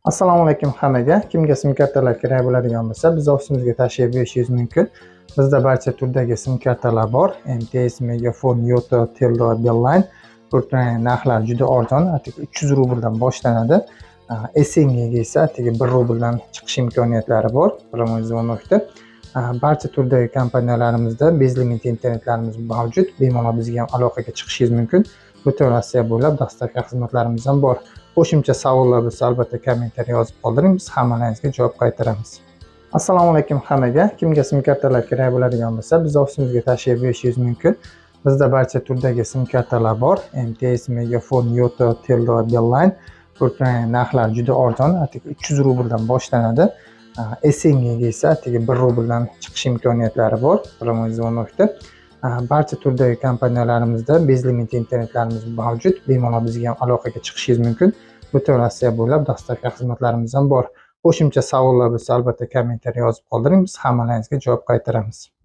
Assalomu alaykum hammaga. Kimga sim kartalar kerak bo'ladigan bo'lsa, biz ofisimizga tashrif buyurishingiz mumkin. Bizda barcha turdagi sim kartalar bor. MTS, Megafon, Yoto, Tello, Beeline. Bularning narxlari juda arzon, atigi 300 rubldan boshlanadi. Essengiga esa atigi 1 rubldan chiqish imkoniyatlari bor. Promozion.da. Barcha turdagi kompaniyalarimizda bezlimit internetlarimiz mavjud. Bemalol bizga ham aloqaga chiqishingiz mumkin. Butun Rossiya bo'ylab dastlabki xizmatlarimiz ham bor. Qo'shimcha savollar bo'lsa, albatta kommentariy yozib qoldiring, biz hammalaringizga javob qaytaramiz. Assalomu alaykum hammaga. Kimga sim kartalar kerak bo'ladigan bo'lsa, biz ofisimizga tashrif buyurishingiz mumkin. Bizda barcha turdagi sim kartalar bor. MTS, Megafon, Yoto, Tello, Beeline. Bularning narxlari juda arzon, atigi 300 rubldan boshlanadi. Essengiga esa atigi 1 rubldan chiqish imkoniyatlari bor. Promozion.da. Barcha turdagi kompaniyalarimizda bezlimit internetlarimiz mavjud. Bemalol bizga ham aloqaga chiqishingiz mumkin. Butun Rossiya bo'ylab dastlabki xizmatlarimiz ham bor. Qo'shimcha savollar bo'lsa, albatta kommentariy yozib qoldiring, biz hammalaringizga javob qaytaramiz.